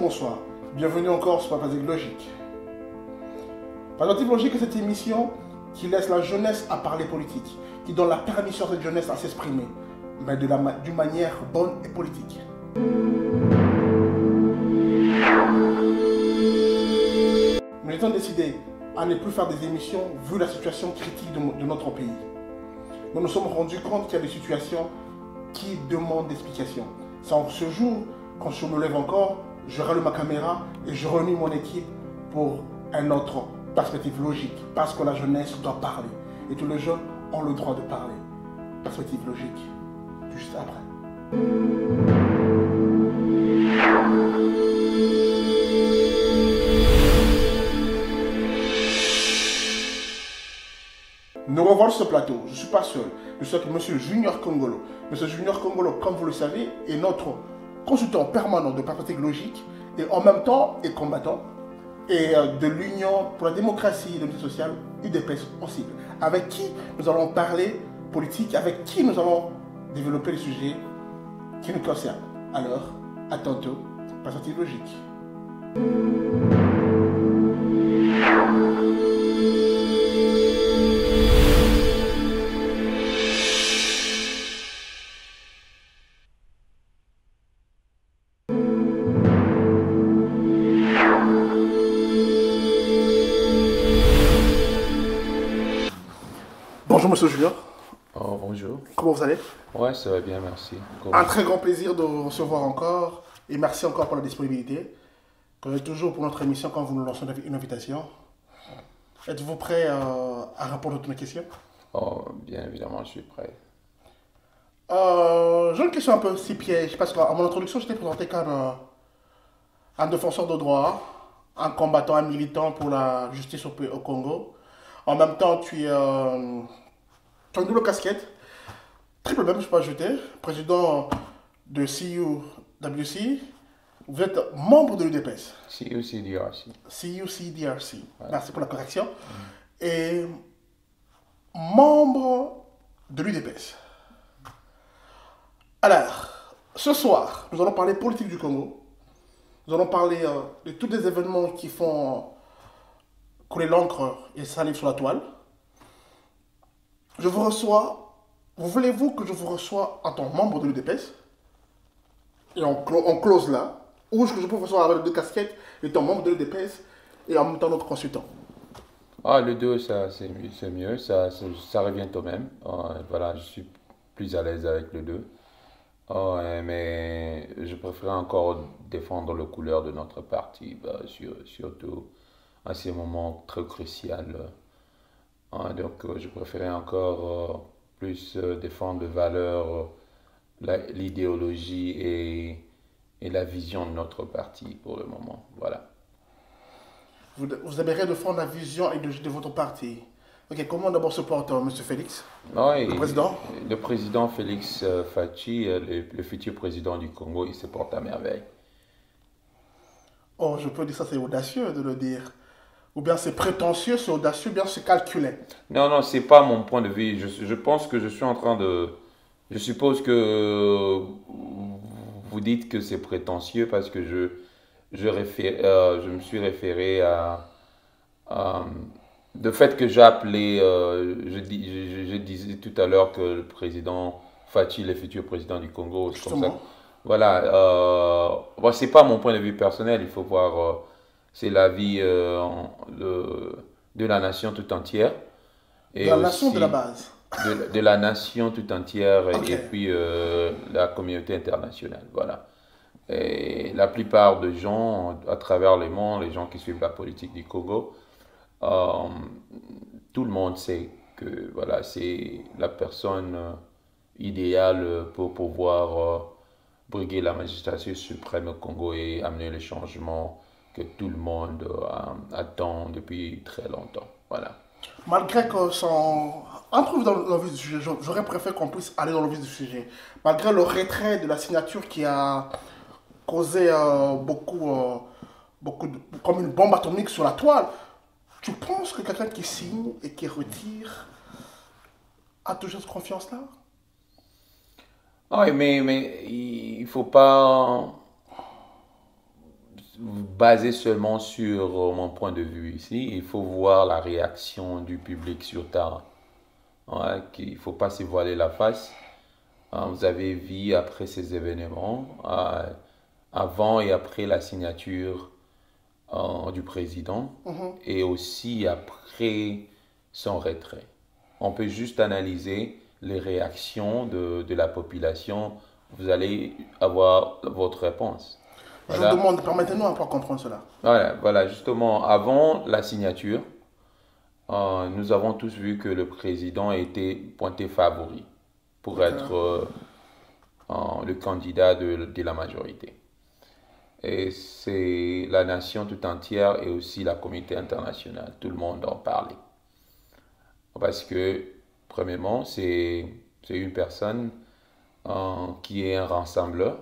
bonsoir. Bienvenue encore sur Perspective Logique. Perspective Logique est cette émission qui laisse la jeunesse à parler politique, qui donne la permission à cette jeunesse à s'exprimer, mais d'une manière bonne et politique. Nous étions décidés à ne plus faire des émissions vu la situation critique de notre pays. Nous nous sommes rendus compte qu'il y a des situations qui demandent d'explications. C'est en ce jour, quand je me lève encore, je rallume ma caméra et je réunis mon équipe pour un autre perspective logique. Parce que la jeunesse doit parler. Et tous les jeunes ont le droit de parler. Perspective logique, juste après. Nous revoilà sur ce plateau. Je ne suis pas seul. Je suis avec M. Junior Kongolo. M. Junior Kongolo, comme vous le savez, est notre consultant permanent de perspective logique et en même temps est combattant et de l'Union pour la démocratie et la justice sociale, UDPS aussi, avec qui nous allons parler politique, avec qui nous allons développer les sujets qui nous concernent. Alors, à tantôt, perspective logique. Bonjour Monsieur Junior. Oh, bonjour. Comment vous allez? Ouais, ça va bien, merci. Un très grand plaisir de vous recevoir encore et merci encore pour la disponibilité. Comme toujours pour notre émission quand vous nous lancez une invitation. Êtes-vous prêt à répondre à toutes mes questions? Oh, bien évidemment, je suis prêt. J'ai une question un peu si piège parce qu'à mon introduction, je t'ai présenté comme un défenseur de droit, un combattant, un militant pour la justice au Congo. En même temps, tu as une double casquette, triple même, je ne peux pas ajouter, président de CUWC. Vous êtes membre de l'UDPS. CUCDRC. CUCDRC. Ouais. Merci pour la correction. Et membre de l'UDPS. Alors, ce soir, nous allons parler politique du Congo. Nous allons parler de tous les événements qui font couler l'encre et salive sur la toile. Je vous reçois. Voulez-vous que je vous reçois en tant que membre de l'UDPS? Et on close là. Ou est-ce que je peux vous recevoir avec les deux casquettes, étant membre de l'UDPS et en même temps notre consultant? Ah, les deux, c'est mieux. Ça revient au même. Voilà, je suis plus à l'aise avec les deux. Mais je préfère encore défendre les couleurs de notre parti, surtout à ces moments très cruciaux. Donc, je préférais encore plus défendre les valeurs, l'idéologie et la vision de notre parti pour le moment. Voilà. Vous aimeriez défendre la vision et de votre parti. Ok, comment d'abord se porte M. Félix, oui, le président? Le président Félix Fachi, le futur président du Congo, il se porte à merveille. Oh, je peux dire ça, c'est audacieux de le dire. Ou bien c'est prétentieux, c'est audacieux, ou bien c'est calculé. Non, c'est pas mon point de vue. Je pense que je suis en train de... Je suppose que vous dites que c'est prétentieux parce que je me suis référé à le fait que j'ai appelé... je disais tout à l'heure que le président Fachi, le futur président du Congo, c'est comme ça. Voilà. C'est pas mon point de vue personnel, il faut voir... c'est l'avis de la nation tout entière. Et de la nation de la base. De la nation tout entière Okay. Et puis la communauté internationale. Voilà. Et la plupart des gens à travers le monde, les gens qui suivent la politique du Congo, tout le monde sait que voilà, c'est la personne idéale pour pouvoir briguer la magistrature suprême au Congo et amener les changements que tout le monde attend depuis très longtemps. Voilà. Malgré que entre dans le vif du sujet, j'aurais préféré qu'on puisse aller dans le vif du sujet. Malgré le retrait de la signature qui a causé comme une bombe atomique sur la toile, tu penses que quelqu'un qui signe et qui retire a toujours cette confiance-là? Oui, mais il ne faut pas basé seulement sur mon point de vue ici. Il faut voir la réaction du public sur Tara. Ouais, qu'il ne faut pas se voiler la face. Vous avez vu après ces événements, avant et après la signature du président, et aussi après son retrait. On peut juste analyser les réactions de la population. Vous allez avoir votre réponse. Voilà. Je demande, permettez-nous un peu comprendre cela. Voilà, justement, avant la signature, nous avons tous vu que le président était pointé favori pour être le candidat de la majorité. Et c'est la nation tout entière et aussi la communauté internationale, tout le monde en parlait. Parce que, premièrement, c'est une personne qui est un rassembleur.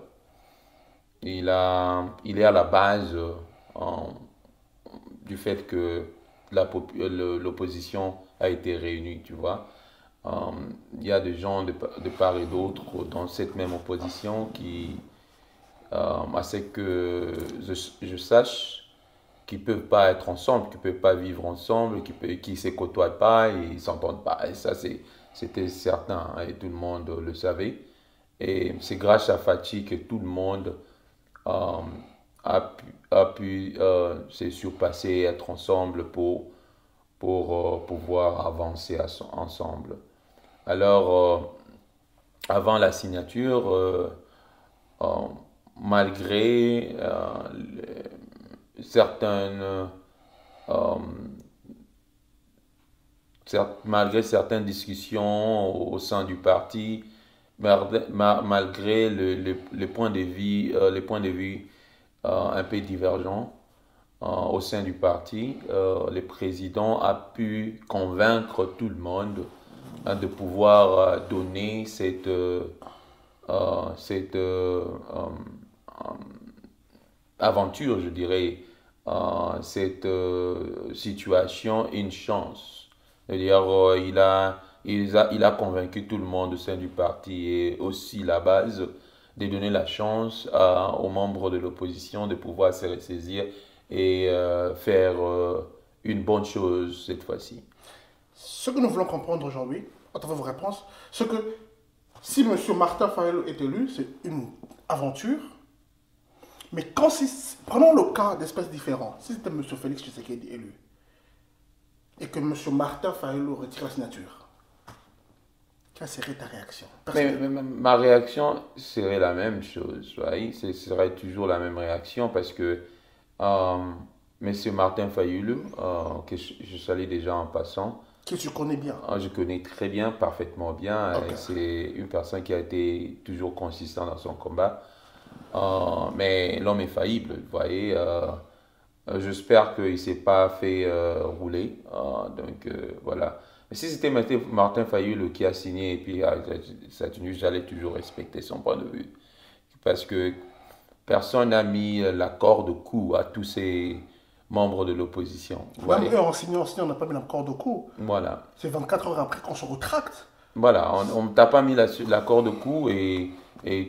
Il est à la base du fait que l'opposition a été réunie, tu vois. Il y a des gens de part et d'autre dans cette même opposition qui, à ce que je sache, qui ne peuvent pas être ensemble, qui ne peuvent pas vivre ensemble, qui ne se côtoient pas et ils ne s'entendent pas. Et ça, c'était certain, hein, et tout le monde le savait. Et c'est grâce à Fachi que tout le monde a pu se surpasser et être ensemble pour pouvoir avancer ensemble. Alors, avant la signature, malgré certaines discussions au sein du parti, malgré les points de vue un peu divergents au sein du parti, le président a pu convaincre tout le monde de pouvoir donner cette aventure, je dirais, cette situation une chance. C'est-à-dire, il a convaincu tout le monde au sein du parti et aussi la base de donner la chance aux membres de l'opposition de pouvoir se ressaisir et faire une bonne chose cette fois-ci. Ce que nous voulons comprendre aujourd'hui, à travers vos réponses, c'est que si M. Martin Fayulu est élu, c'est une aventure. Mais prenons le cas d'espèces différents. Si c'était M. Félix Tshisekedi élu et que M. Martin Fayulu retire la signature, quelle serait ta réaction? Mais ma réaction serait la même chose. Ce serait toujours la même réaction parce que M. Martin Fayulu, que je salue déjà en passant, que tu connais bien. Je connais très bien, parfaitement bien. Okay. C'est une personne qui a été toujours consistante dans son combat. Mais l'homme est faillible, vous voyez. J'espère qu'il ne s'est pas fait rouler. Voilà. Mais si c'était Martin Fayulu qui a signé et puis ça a tenu, j'allais toujours respecter son point de vue. Parce que personne n'a mis la corde au cou à tous ces membres de l'opposition. Même eux, en signant, on n'a pas mis la corde au cou. Voilà. C'est 24 heures après qu'on se retracte. Voilà, on ne t'a pas mis la corde au cou et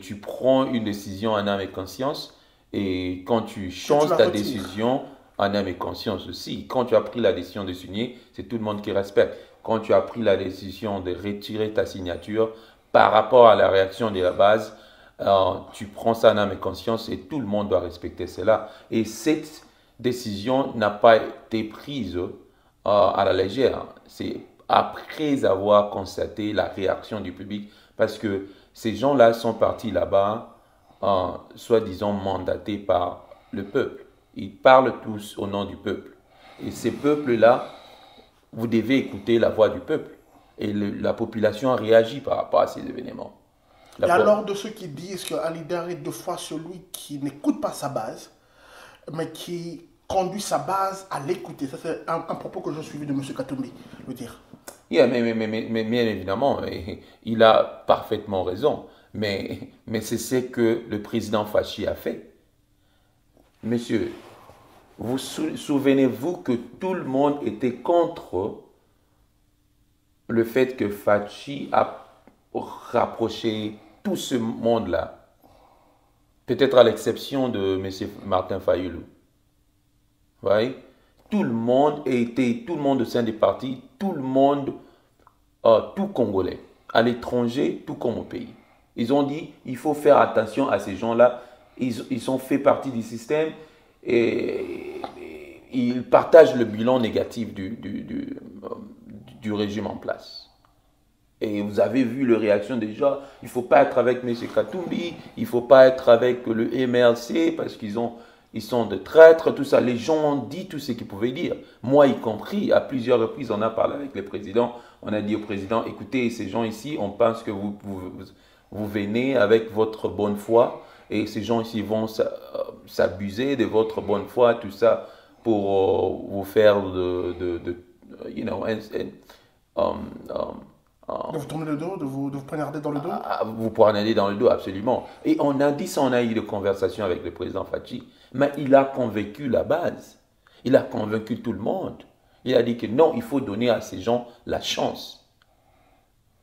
tu prends une décision en âme et conscience. Et quand tu changes ta décision en âme et conscience aussi, quand tu as pris la décision de signer, c'est tout le monde qui respecte. Quand tu as pris la décision de retirer ta signature par rapport à la réaction de la base, tu prends ça en âme et conscience et tout le monde doit respecter cela. Et cette décision n'a pas été prise à la légère. C'est après avoir constaté la réaction du public, parce que ces gens-là sont partis là-bas, soi-disant mandatés par le peuple. Ils parlent tous au nom du peuple. Et ces peuples-là, vous devez écouter la voix du peuple. Et la population a réagi par rapport à ces événements. Et alors de ceux qui disent qu'un leader est deux fois celui qui n'écoute pas sa base, mais qui conduit sa base à l'écouter. Ça, c'est un propos que je suivi de M. Katumbi, le dire. Yeah, mais bien évidemment, il a parfaitement raison. Mais c'est ce que le président Fachi a fait. Monsieur, vous souvenez-vous que tout le monde était contre le fait que Fachi a rapproché tout ce monde-là? Peut-être à l'exception de M. Martin Fayulu. Vous voyez? Tout le monde était, tout le monde au sein des partis, tout le monde, tout Congolais, à l'étranger, tout comme au pays. Ils ont dit, il faut faire attention à ces gens-là. Ils ont fait partie du système et ils partagent le bilan négatif du régime en place. Et vous avez vu les réactions des gens, il ne faut pas être avec M. Katumbi, il ne faut pas être avec le MRC parce ils sont de traîtres, tout ça. Les gens ont dit tout ce qu'ils pouvaient dire. Moi y compris, à plusieurs reprises, on a parlé avec le président. On a dit au président, écoutez, ces gens ici, on pense que vous venez avec votre bonne foi et ces gens ici vont s'abuser de votre bonne foi, tout ça, pour vous faire you know, De vous tourner le dos, de vous poignarder dans le dos. vous poignarder dans le dos, absolument. Et on a dit ça, on a eu des conversations avec le président Fachi, mais il a convaincu la base. Il a convaincu tout le monde. Il a dit que non, il faut donner à ces gens la chance.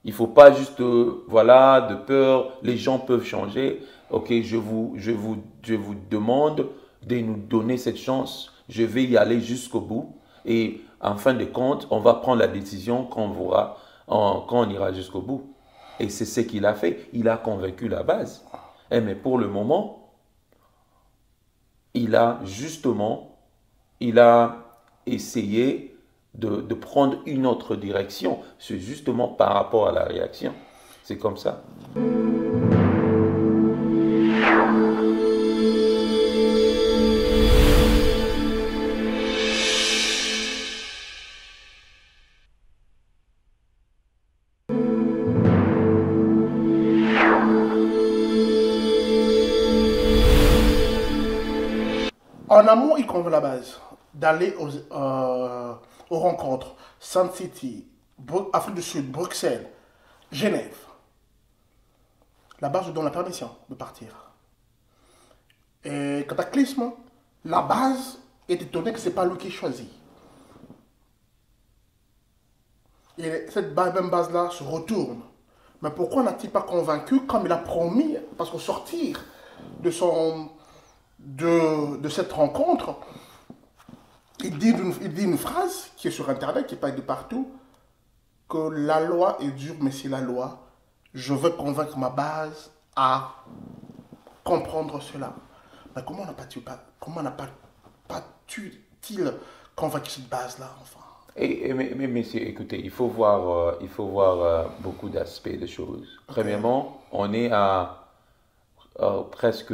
Il ne faut pas juste, voilà, de peur, les gens peuvent changer. Ok, je vous demande de nous donner cette chance. Je vais y aller jusqu'au bout. Et en fin de compte, on va prendre la décision quand on ira jusqu'au bout. Et c'est ce qu'il a fait. Il a convaincu la base. Mais pour le moment, il a essayé de prendre une autre direction. C'est justement par rapport à la réaction. C'est comme ça. En amont, il convainc la base d'aller aux rencontres. Sun City, Afrique du Sud, Bruxelles, Genève. La base lui donne la permission de partir. Et cataclysme, la base est étonnée que ce n'est pas lui qui choisit. Et cette même base-là se retourne. Mais pourquoi n'a-t-il pas convaincu comme il a promis? Parce qu'au sortir de cette rencontre, il dit une phrase qui est sur Internet, qui est pas de partout, que la loi est dure, mais c'est la loi. Je veux convaincre ma base à comprendre cela. Mais comment n'a-t-il convaincu cette base-là, enfin? Mais messieurs, écoutez, il faut voir beaucoup d'aspects de choses. Premièrement, on est à presque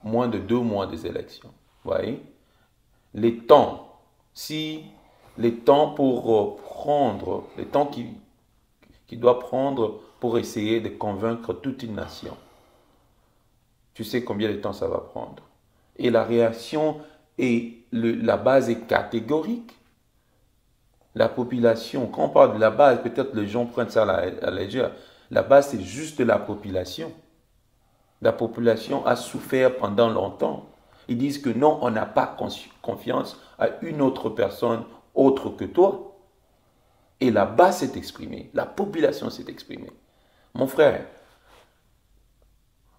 moins de 2 mois des élections. Vous voyez? Les temps qu'il doit prendre pour essayer de convaincre toute une nation. Tu sais combien de temps ça va prendre. Et la réaction la base est catégorique. La population, quand on parle de la base, peut-être les gens prennent ça à la légère. La base, c'est juste la population. La population a souffert pendant longtemps. Ils disent que non, on n'a pas confiance à une autre personne autre que toi. Et la base s'est exprimée, la population s'est exprimée. Mon frère,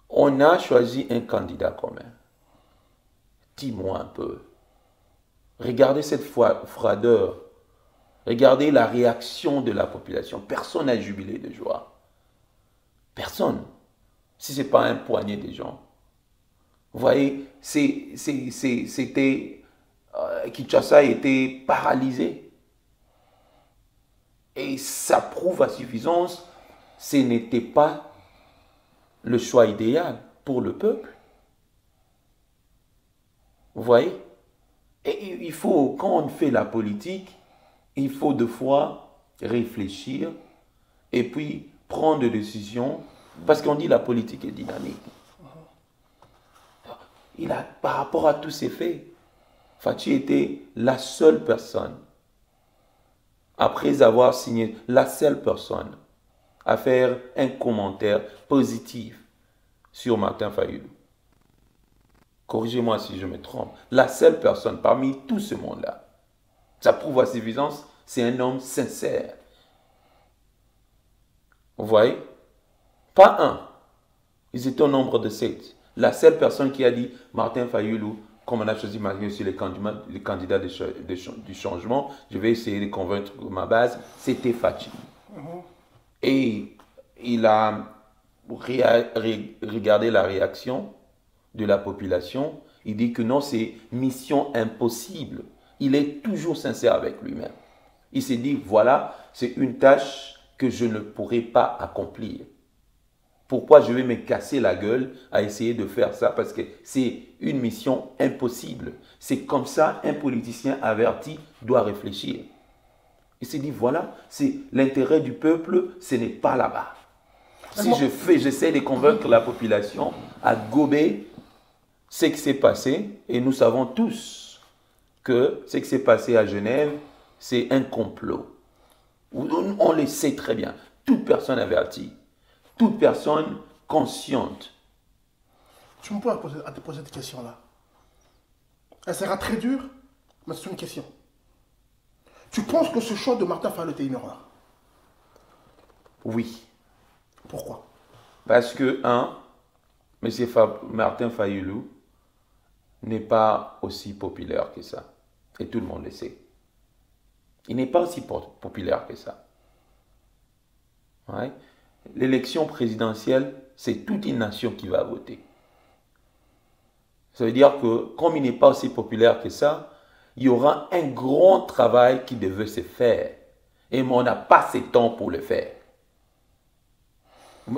on a choisi un candidat commun. Dis-moi un peu. Regardez cette froideur. Regardez la réaction de la population. Personne n'a jubilé de joie. Personne. Si ce n'est pas un poignet de gens. Vous voyez, Kinshasa était paralysé. Et ça prouve à suffisance, ce n'était pas le choix idéal pour le peuple. Vous voyez? Et il faut, quand on fait la politique, il faut deux fois réfléchir et puis prendre des décisions, parce qu'on dit la politique est dynamique. Par rapport à tous ces faits, Fachi était la seule personne, après avoir signé, la seule personne à faire un commentaire positif sur Martin Fayulu. Corrigez-moi si je me trompe. La seule personne parmi tout ce monde-là. Ça prouve à suffisance, c'est un homme sincère. Vous voyez? Pas un. Ils étaient au nombre de 7. La seule personne qui a dit Martin Fayulu comme on a choisi maintenant aussi les candidats du changement, je vais essayer de convaincre ma base, c'était Fachi. Et il a regardé la réaction de la population. Il dit que non, c'est mission impossible. Il est toujours sincère avec lui-même. Il s'est dit, voilà, c'est une tâche que je ne pourrai pas accomplir. Pourquoi je vais me casser la gueule à essayer de faire ça? Parce que c'est une mission impossible. C'est comme ça un politicien averti doit réfléchir. Il s'est dit, voilà, c'est l'intérêt du peuple, ce n'est pas là-bas. Si j'essaie de convaincre la population à gober ce qui s'est passé, et nous savons tous que ce qui s'est passé à Genève, c'est un complot. On le sait très bien. Toute personne avertie, toute personne consciente. Tu me peux te poser cette question-là. Elle sera très dure, mais c'est une question. Tu penses que ce choix de Martin Fayulu était une erreur? Oui. Pourquoi? Parce que, M. Martin Fayulu n'est pas aussi populaire que ça. Et tout le monde le sait. Il n'est pas aussi populaire que ça. Ouais. L'élection présidentielle, c'est toute une nation qui va voter. Ça veut dire que, comme il n'est pas aussi populaire que ça, il y aura un grand travail qui devait se faire. Et on n'a pas ce temps pour le faire.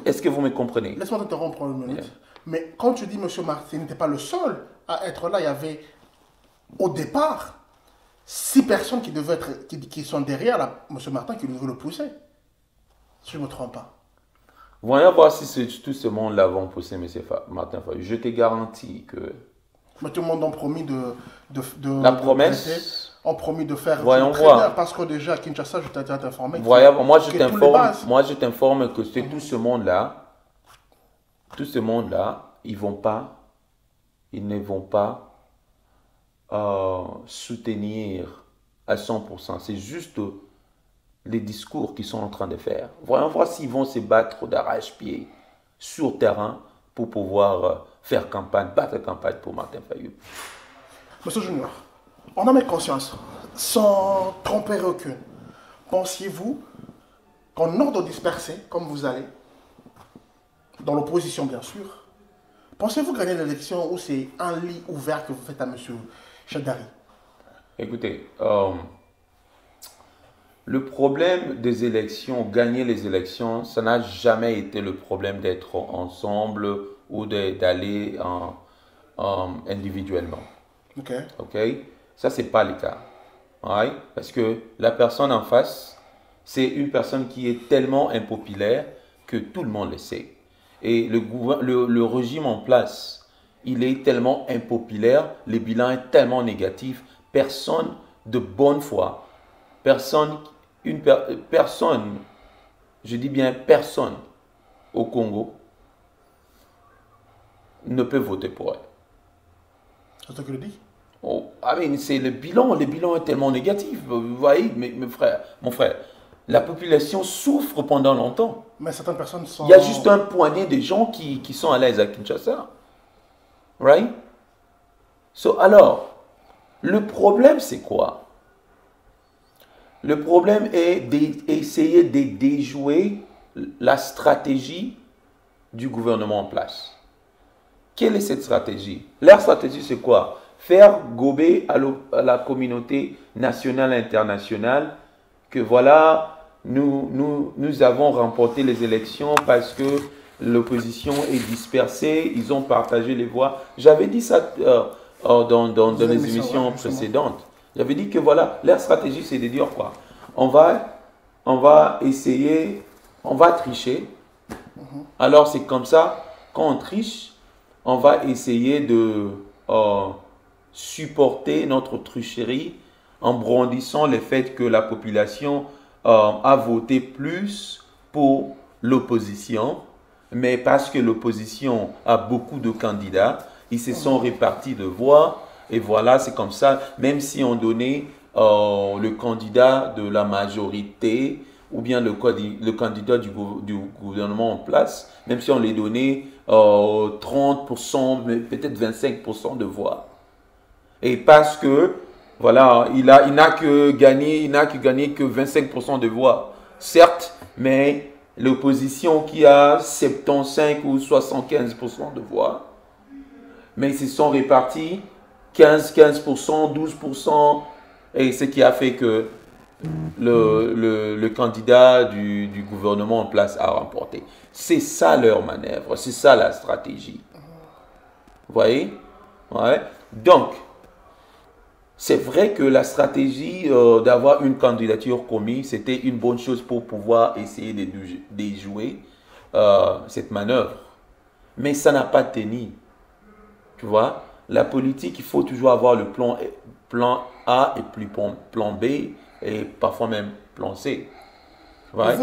Est-ce que vous me comprenez? Laisse-moi t'interrompre une minute. Yeah. Mais quand tu dis M. Martin n'était pas le seul à être là, il y avait au départ 6 personnes qui sont derrière M. Martin qui devaient le pousser. Si je ne me trompe pas. Voyons voir si tout ce monde-là vont pousser M. Martin Fayulu. Je te garantis que... Mais tout le monde a promis la promesse... ont promis de faire... Voyons voir. Parce que déjà à Kinshasa, je t'ai informé... Voyons, moi je t'informe que c'est tout ce monde-là, ils ne vont pas soutenir à 100%. C'est juste les discours qu'ils sont en train de faire. Voyons voir s'ils vont se battre d'arrache-pied sur terrain pour pouvoir faire campagne, battre campagne pour Martin Fayulu. Monsieur Junior, on a mes conscience, sans tromper aucune. Pensiez-vous qu'en ordre dispersé, comme vous allez, dans l'opposition bien sûr, pensez-vous gagner l'élection où c'est un lit ouvert que vous faites à M. Chadari? Écoutez, le problème des élections, gagner les élections, ça n'a jamais été le problème d'être ensemble ou d'aller individuellement. Ok? Ça, ce n'est pas le cas. Ouais? Parce que la personne en face, c'est une personne qui est tellement impopulaire que tout le monde le sait. Et le régime en place, il est tellement impopulaire, le bilan est tellement négatif, personne de bonne foi, personne, je dis bien personne au Congo ne peut voter pour elle. C'est ce que je dis. Oh, c'est le bilan est tellement négatif. Vous voyez, mon frère, la population souffre pendant longtemps. Mais certaines personnes sont... Il y a juste un poignet de gens qui sont à l'aise à Kinshasa. Right? Alors, le problème, c'est quoi? Le problème est d'essayer de déjouer la stratégie du gouvernement en place. Quelle est cette stratégie? Leur stratégie, c'est quoi? Faire gober à la communauté nationale et internationale que voilà, nous avons remporté les élections parce que l'opposition est dispersée, ils ont partagé les voix. J'avais dit ça dans les émissions précédentes. J'avais dit que voilà, leur stratégie, c'est de dire quoi? On va essayer, on va tricher. Alors c'est comme ça, quand on triche, on va essayer de supporter notre tricherie en brandissant le fait que la population a voté plus pour l'opposition, mais parce que l'opposition a beaucoup de candidats, ils se sont répartis de voix, et voilà, c'est comme ça, même si on donnait le candidat de la majorité, ou bien le candidat du gouvernement en place, même si on les donnait 30%, peut-être 25% de voix. Et parce que, voilà, il n'a que gagné que 25% de voix. Certes, mais l'opposition qui a 75 ou 75% de voix, mais ils se sont répartis 15%, 12%, et ce qui a fait que le candidat du gouvernement en place a remporté. C'est ça leur manœuvre, c'est ça la stratégie. Vous voyez? Ouais. Donc, c'est vrai que la stratégie d'avoir une candidature commise, c'était une bonne chose pour pouvoir essayer de déjouer cette manœuvre. Mais ça n'a pas tenu. Tu vois? La politique, il faut toujours avoir le plan A et puis plan B et parfois même plan C. Ouais?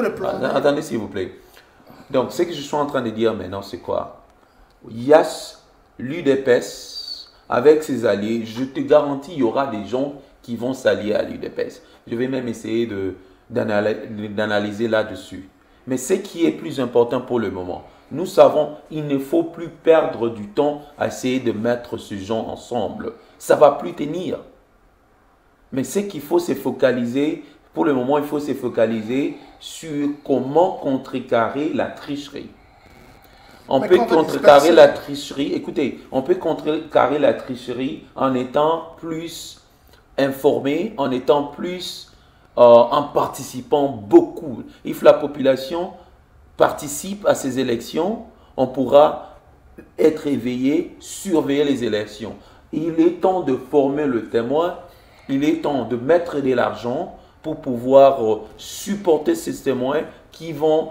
Attendez s'il vous plaît. Donc, ce que je suis en train de dire maintenant, c'est quoi? Il y a l'UDPS avec ses alliés. Je te garantis, il y aura des gens qui vont s'allier à l'UDPS. Je vais même essayer d'analyser là-dessus. Mais ce qui est plus important pour le moment, nous savons qu'il ne faut plus perdre du temps à essayer de mettre ces gens ensemble. Ça ne va plus tenir. Mais ce qu'il faut se focaliser, pour le moment, il faut se focaliser sur comment contrecarrer la tricherie. On peut contrecarrer la tricherie, écoutez, on peut contrecarrer la tricherie en étant plus informé, en étant plus, en participant beaucoup. If la population participe à ces élections, on pourra être éveillé, surveiller les élections. Il est temps de former le témoin, il est temps de mettre de l'argent pour pouvoir supporter ces témoins qui vont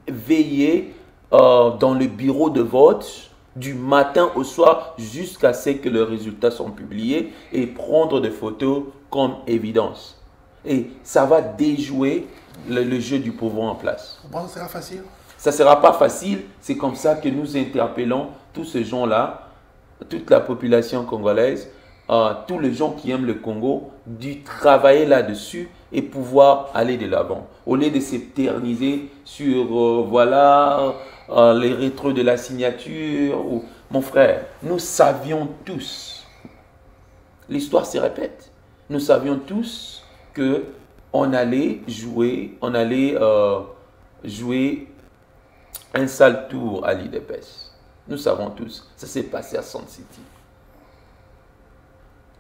veiller dans le bureau de vote du matin au soir jusqu'à ce que les résultats sont publiés et prendre des photos comme évidence. Et ça va déjouer le jeu du pouvoir en place. Vous pensez que ça sera facile? Ça ne sera pas facile. C'est comme ça que nous interpellons tous ces gens-là, toute la population congolaise, tous les gens qui aiment le Congo, de travailler là-dessus et pouvoir aller de l'avant. Au lieu de s'éterniser sur, voilà, les rétros de la signature. Mon frère, nous savions tous, l'histoire se répète, nous savions tous qu'on allait jouer, jouer un sale tour à l'UDPS. Nous savons tous, ça s'est passé à Sun City.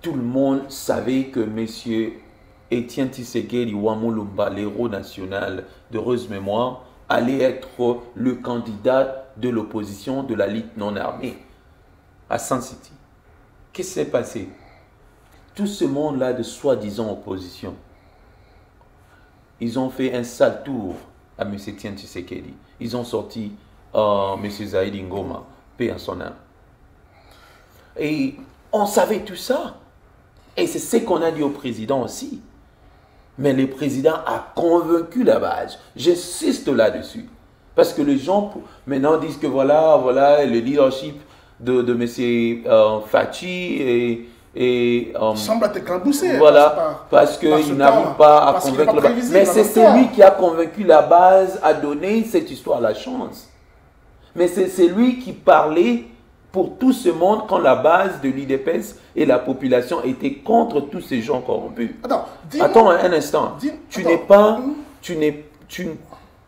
Tout le monde savait que M. Étienne Tshisekedi Wamulumba, l'héros national d'heureuse mémoire, allait être le candidat de l'opposition de la Ligue non armée à Sun City. Qu'est-ce qui s'est passé? Tout ce monde-là de soi-disant opposition, ils ont fait un sale tour à M. Étienne Tshisekedi. Ils ont sorti M. Zaïd Ngoma, paix à son âme. Et on savait tout ça. Et c'est ce qu'on a dit au président aussi. Mais le président a convaincu la base. J'insiste là-dessus. Parce que les gens maintenant disent que voilà le leadership de M. Fachi il semble être éclaboussé. Voilà, parce qu'il n'arrive pas à convaincre la base. Mais c'est celui qui a convaincu la base à donner cette histoire la chance. Mais c'est lui qui parlait pour tout ce monde quand la base de l'UDPS et la population étaient contre tous ces gens corrompus. Attends un instant. Tu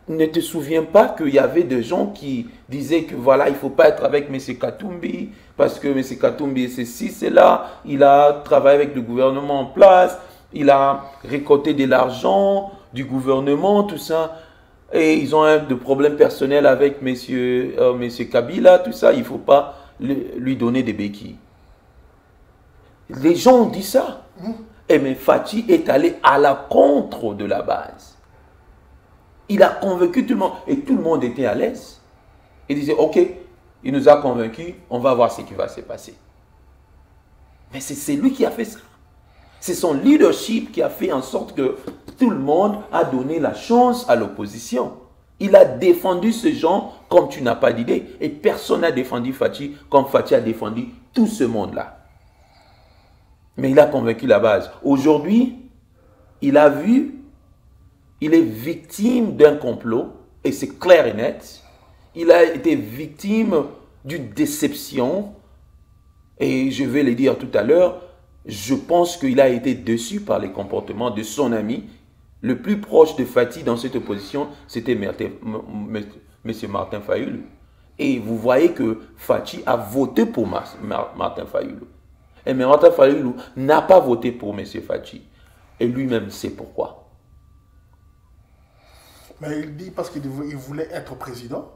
ne te souviens pas qu'il y avait des gens qui disaient que voilà, il ne faut pas être avec M. Katumbi parce que M. Katumbi c'est ci, c'est là. Il a travaillé avec le gouvernement en place. Il a récolté de l'argent du gouvernement, tout ça. Et ils ont des problèmes personnels avec M. Kabila, tout ça. Il ne faut pas lui donner des béquilles. Les gens ont dit ça. Et M. Fachi est allé à la contre de la base. Il a convaincu tout le monde. Et tout le monde était à l'aise. Il disait, ok, il nous a convaincus, on va voir ce qui va se passer. Mais c'est lui qui a fait ça. C'est son leadership qui a fait en sorte que tout le monde a donné la chance à l'opposition. Il a défendu ces gens comme tu n'as pas d'idée. Et personne n'a défendu Fachi comme Fachi a défendu tout ce monde-là. Mais il a convaincu la base. Aujourd'hui, il a vu, il est victime d'un complot, et c'est clair et net. Il a été victime d'une déception, et je vais le dire tout à l'heure, Je pense qu'il a été déçu par les comportements de son ami. Le plus proche de Fati dans cette opposition, c'était M. Martin Fayulu. Et vous voyez que Fati a voté pour Martin Fayulu. Et M. Martin Fayulu n'a pas voté pour M. Fati. Et lui-même sait pourquoi. Mais il dit parce qu'il voulait être président.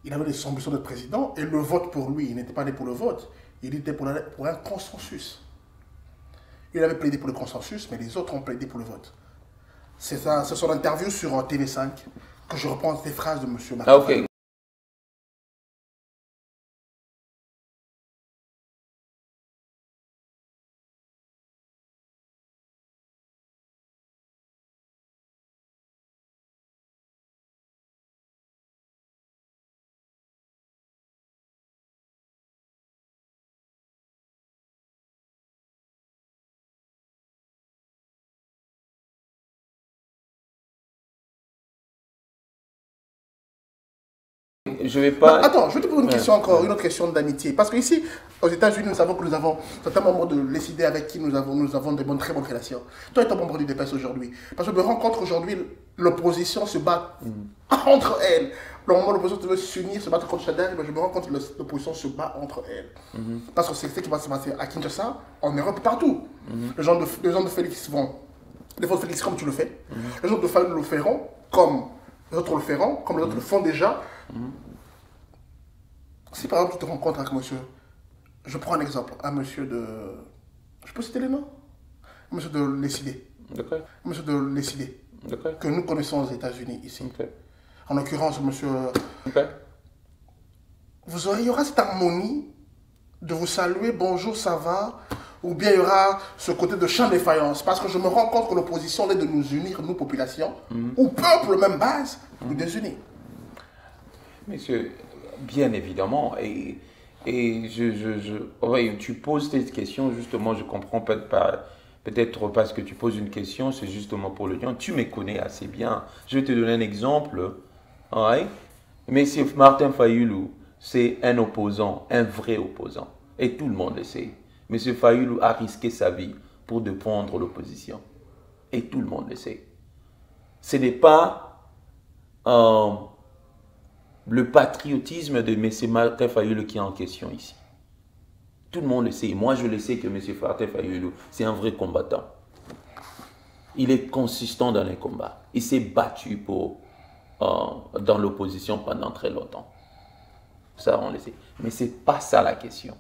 Il avait des ambitions d'être président. Et le vote pour lui, il n'était pas né pour le vote. Il était pour un consensus. Il avait plaidé pour le consensus, mais les autres ont plaidé pour le vote. C'est son interview sur TV5 que je reprends ces phrases de M. Martin. Ah, ok. Je vais pas... Non, attends, je vais te poser une question encore, une autre question d'amitié. Parce qu'ici, aux États-Unis, nous savons que nous avons certains membres de l'ECD avec qui nous avons de très bonnes relations. Toi et ton membre du DPS aujourd'hui. Parce que je me rends compte qu'aujourd'hui, l'opposition se bat entre elles. Le moment où l'opposition veut s'unir, se battre contre Chadar, je me rends compte que l'opposition se bat entre elles. Parce que c'est ce qui va se passer à Kinshasa, en Europe, partout. Les gens de Félix vont. Les gens de Félix, comme tu le fais. Les gens de Fayulu le feront, comme les autres le feront, comme les autres le font déjà. Si par exemple tu te rencontres avec monsieur, je prends un exemple, un monsieur de... Je peux citer les noms? Un monsieur de l'ECD. D'accord. Un monsieur de l'ECD. D'accord. Que nous connaissons aux États-Unis ici. Okay. En l'occurrence, monsieur... Okay. Il y aura cette harmonie de vous saluer, bonjour, ça va, ou bien il y aura ce côté de champ de défaillance. Parce que je me rends compte que l'opposition est de nous unir, nous, population, ou peuple, même base, nous désunir. Monsieur, bien évidemment, et ouais, tu poses cette question, justement, je comprends peut-être parce que tu poses une question, c'est justement pour le dire, tu me connais assez bien. Je vais te donner un exemple. Ouais. Monsieur Martin Fayulu, c'est un opposant, un vrai opposant, et tout le monde le sait. Monsieur Fayulu a risqué sa vie pour défendre l'opposition, et tout le monde le sait. Ce n'est pas... le patriotisme de M. Martin Fayulu qui est en question ici. Tout le monde le sait. Moi, je le sais que M. Martin Fayulu, c'est un vrai combattant. Il est consistant dans les combats. Il s'est battu dans l'opposition pendant très longtemps. Ça, on le sait. Mais ce n'est pas ça la question.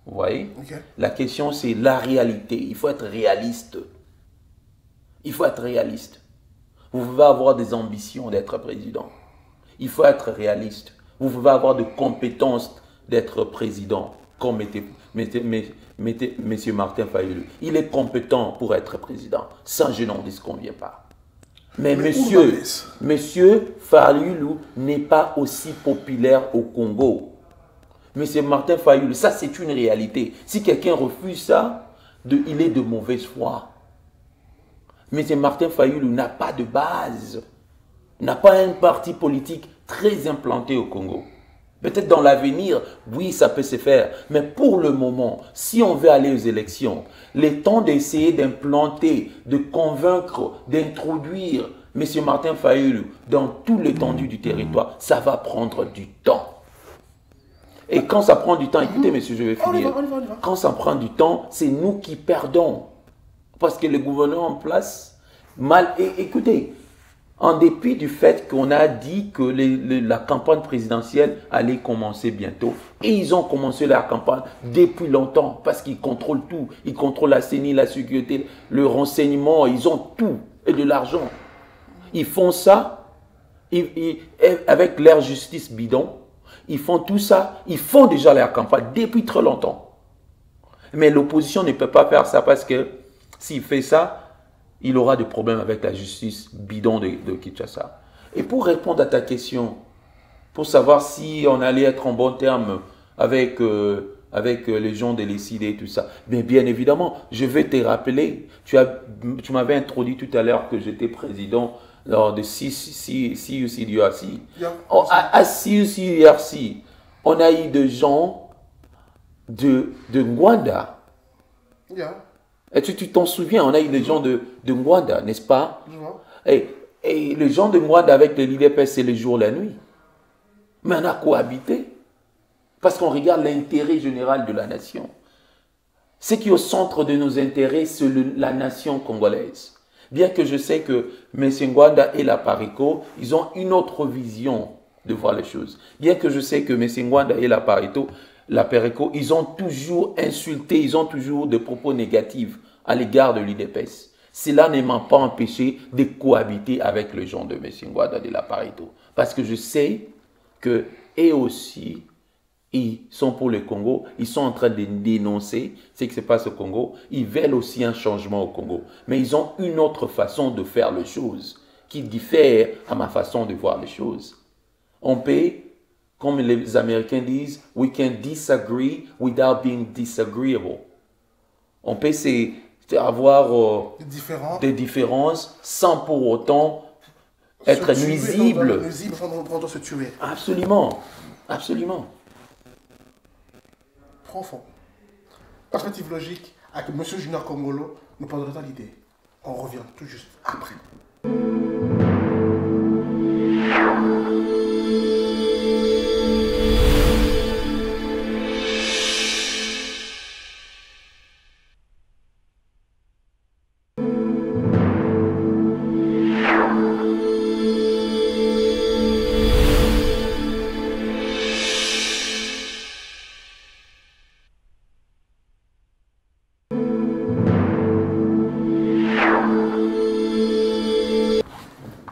Vous voyez? Okay. La question, c'est la réalité. Il faut être réaliste. Il faut être réaliste. Vous pouvez avoir des ambitions d'être président. Il faut être réaliste. Vous pouvez avoir de compétences d'être président, comme M. Martin Fayulu. Il est compétent pour être président. Ça, je n'en disconviens pas. Mais monsieur Fayulu n'est pas aussi populaire au Congo. M. Martin Fayulu, ça c'est une réalité. Si quelqu'un refuse ça, il est de mauvaise foi. M. Martin Fayulu n'a pas de base. N'a pas un parti politique très implanté au Congo. Peut-être dans l'avenir, oui, ça peut se faire. Mais pour le moment, si on veut aller aux élections, le temps d'essayer d'implanter, de convaincre, d'introduire M. Martin Fayulu dans tout l'étendue du territoire, ça va prendre du temps. Et quand ça prend du temps, écoutez, monsieur, je vais finir. Quand ça prend du temps, c'est nous qui perdons. Parce que le gouvernement en place, écoutez, en dépit du fait qu'on a dit que la campagne présidentielle allait commencer bientôt. Et ils ont commencé leur campagne depuis longtemps parce qu'ils contrôlent tout. Ils contrôlent la CENI, la sécurité, le renseignement, ils ont tout et de l'argent. Ils font ça avec leur justice bidon. Ils font tout ça, ils font déjà leur campagne depuis très longtemps. Mais l'opposition ne peut pas faire ça parce que s'il fait ça, il aura des problèmes avec la justice bidon de Kinshasa. Et pour répondre à ta question, pour savoir si on allait être en bon terme avec les gens de l'ECD et tout ça, mais bien évidemment, je vais te rappeler, tu m'avais introduit tout à l'heure que j'étais président lors de CUCDRC. À CUCDRC, on a eu des gens de Rwanda Yeah. Et tu t'en souviens, on a eu les gens de Mwanda, n'est-ce pas? Je vois. Et les gens de Mwanda avec l'IDPS, c'est le jour et la nuit. Mais on a cohabité. Parce qu'on regarde l'intérêt général de la nation. Ce qui est au centre de nos intérêts, c'est la nation congolaise. Bien que je sais que M. Ngwanda et la Parico, ils ont une autre vision de voir les choses. Bien que je sais que M. Ngwanda et la Parico, ils ont toujours insulté, ils ont toujours des propos négatifs à l'égard de l'IDPS. Cela ne m'a pas empêché de cohabiter avec les gens de M. Ngwanda et la Parico. Parce que je sais que, eux aussi, ils sont pour le Congo, ils sont en train de dénoncer ce qui se passe au Congo, ils veulent aussi un changement au Congo. Mais ils ont une autre façon de faire les choses qui diffère à ma façon de voir les choses. On peut, comme les Américains disent, we can disagree without being disagreeable. On peut avoir des différences sans pour autant être nuisible. Nuisible, se tuer. Absolument, absolument. Profond. Perspective logique avec M. Junior Kongolo, nous parlerons de l'idée. On revient tout juste après.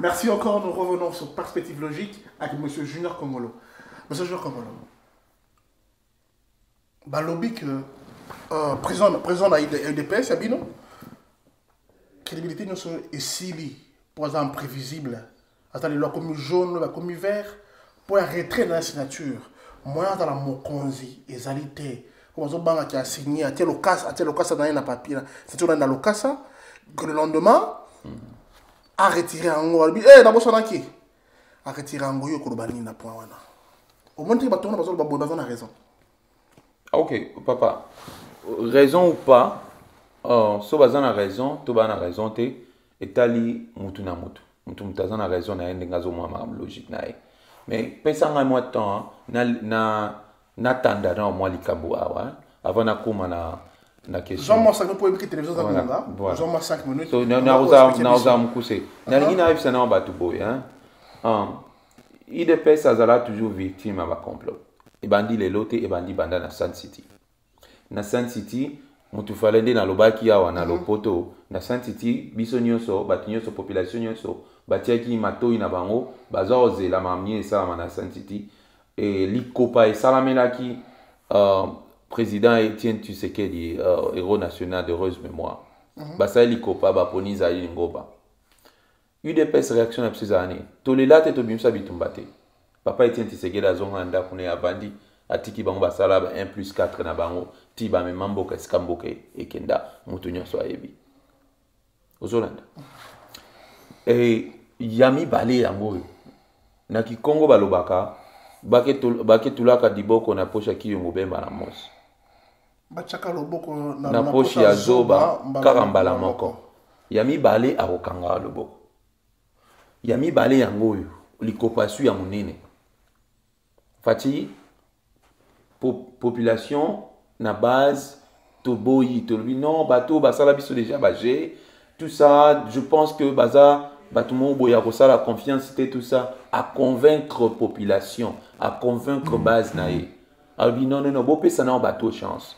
Merci encore, nous revenons sur Perspective Logique avec M. Junior Kongolo. M. Junior Kongolo, balobi que président de l'UDPS, la crédibilité est si pour être imprévisible. Attendez, la commu jaune, la commu vert, pour un retrait dans la signature. Moi, dans la Mokonzi, les alités, comme on a qui a signé, à tel cas dans un papier, c'est tout dans le cas, que le lendemain, a retiré un go d'abord son qui a retiré un go yo ko bani na point wana au moins tu bato na bazo ba bonne raison. OK papa, raison ou pas, so bazana raison to bana raison te etali mutu na mutu mutazana raison na ndenge zo mwa logique na ye, mais pesa nga moi temps na tanda na moi likambo awa avant na kuma na question. Jean-Marc 5 minutes pour écouter télévision dans Congo. Jean-Marc 5 minutes. So na mukuse. Na ngina ifsa na batu boy hein. IDPS azala toujours victime à complot. Et bandi le lote et bandi banda na Sun City. Na Sun City mutu falende na lobaki awa na lopoto na Sun City biso nyonso batu nyonso population nyonso batiaki matoi na bango bazoze la mamie ça na Sun City et likopa et salamelaki président Etienne Tshisekedi, héros national d'heureuse mémoire. Basali Kopa, Baponi Zaï Ngoba. UDPS réaction à ces années. Tolela te tobimsa bitumbate. Papa Etienne Tshisekedi a zonga kune abandi. Atiki bango basala 1+4 na bango. Tiba me mamboka skamboke ekenda. Mutunyo so ayebi. Ozolanda. Et yami bale yango. Na ki Kongo balobaka. Bake tulaka diboko na posha ki yongobemba na mos. Na poshi ya zoba karambala moko. Yami bale akokanga loboko. Yami bale yango oyo likopasu ya munene. Fati population na base toboyi tolobi non bato basala biso déjà bagé tout ça je pense que baza batumo boya ko la confiance c'était tout ça à convaincre population à convaincre base nae. Albi non bopesa na bato chance.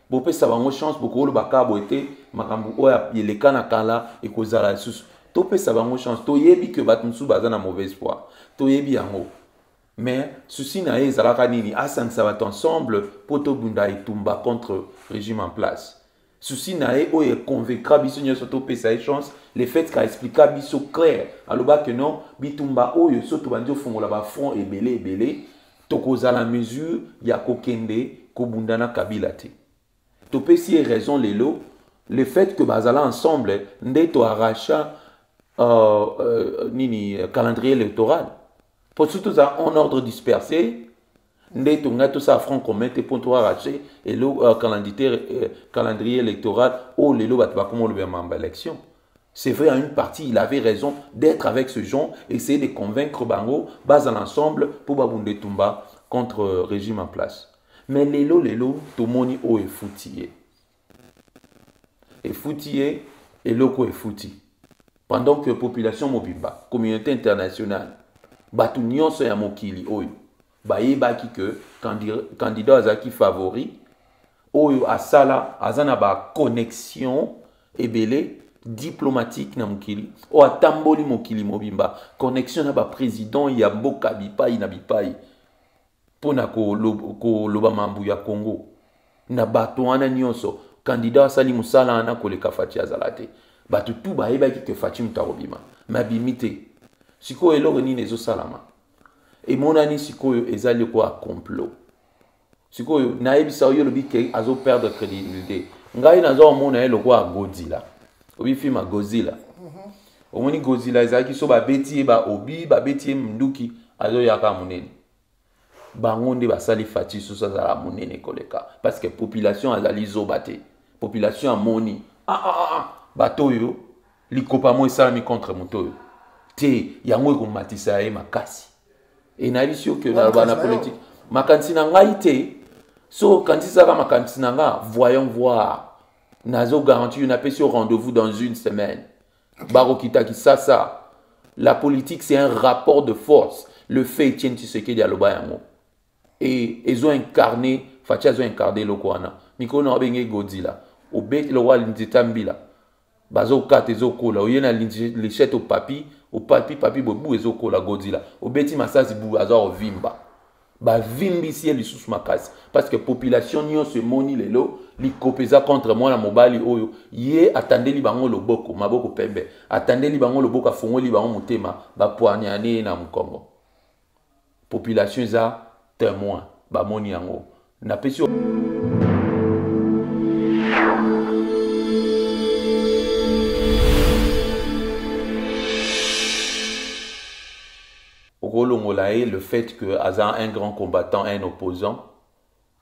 Bopesa bango chance beaucoup le bakabo était makambu oya yeleka na kala et kozala susu. Topesa bango chance to yebi que batumsu baza na mauvaise foi. To yebi yango. Mais ceci na ezalaka nini asansa bat ensemble poto bunda itumba contre régime en place. Ceci na oye convaincra biso nyoso topesa chance le fait qu'a expliqué biso clair aloba que non bitumba oyo soto bandio fongola ba front ebele tokoza la mesure ya kokende kobundana kabila te. Topesi raison lelo le fait que bazala ensemble ndeto arracha calendrier électoral pour surtout en ordre dispersé Nde tonga tout ça front commun te pour toi racher et le calendrier électoral oh les lots va comment le membre élection. C'est vrai, à une partie, il avait raison d'être avec ce genre, essayer de convaincre Bango, bas en ensemble, pour Babunde Tumba contre régime en place. Mais l'élo, tout le monde est foutillé. Et foutillé, et loko est fouti. Pendant que la population mobimba, communauté internationale, batu nyonso ya mokili oyo, bayeba ki que candidat azaki favori, oyo asala, azana ba connexion ebele, diplomatique na mokili o atamboli mokili mobimba connexion na ba président ya mboka bipai na bipai pona ko loba mambu ya Congo na bato wana nyonso candidat asali musala na koleka Faci azalate bato tu bayeba ki ke Faci mutarobima mabimite siko eloko nini ezo salama e monani siko ezali ko a complot siko na ebisa yo lobi ke azo perdre crédibilité ngai nazo mona eloko a Godzilla obi film Godzilla. Omoni Godzilla ezaki so ba beti ba obi ba beti mnduki azo yaka munene. Bangonde ba sali Faci so sa za munene koleka parce que population azali zo bate. Population amoni batoyo likopa mo esalami contre motoyo. Te yango ko matisa e makasi. Et na bisio que na bana politique makansi na ngai te so kanisa ka makansi na nga voyons voir. Nazo garanti une appel sur rendez-vous dans une semaine. Barokita qui ça. La politique, c'est un rapport de force. Le fait tient Tshisekedi à l'Obayango. Et ils ont incarné, Faci a incarné le Kouana. Mikono abenge Godzilla. Au bet le roi Linzitambila. Bazo kat ezo kola. Au yena lichette au papi bobu ezo kola Godzilla. Au beti masasi bu azo vimba. Ba vimbi si elle sous makasi parce que population nyo se moni lelo li kopeza contre moi la mobali oyo ye attendeli bango loboko maboko pembe attendeli bango loboko afongoli bango motema ba poignane na Mukongo population za témoin ba moni yango na pesi le fait que Aza un grand combattant, un opposant,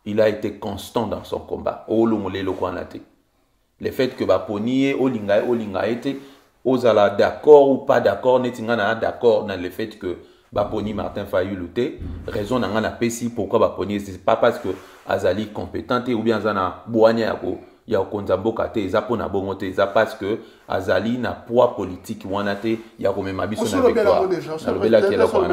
il a été constant dans son combat. Le fait que Baponi Olinga était Ozala d'accord ou pas d'accord, Netingana d'accord dans le fait que Baponi Martin Fayulu lutter. Raison n'a pas pesi pourquoi Baponi, c'est pas parce que Azali compétente ou bien Zana Boania ya konzambo kate zapona bongote za parce que Azali na poids politique wanate ya komema biso na victoire na lobela kela kwa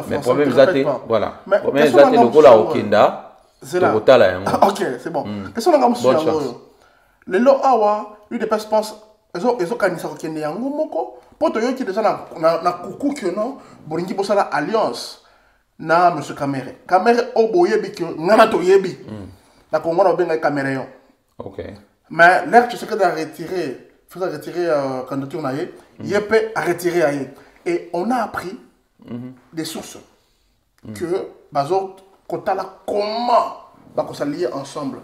mais problème zate voilà problème zate lokola okenda tokotala yango OK c'est bon question nga musu yango le lo awa une des personnes pense ezo kanisa kokende yango moko poto yoki déjà na kuku que non bolingi bosala alliance na monsieur Kamere oboyebi que ngana to yebi na Congo na benga Kamere yo. Ok. Mais l'air tu sais que de retirer, faisait retirer candidature naïe, il peut retirer aïe. Et on a appris des sources que Bazot Kotala comment va qu'on s'allier ensemble.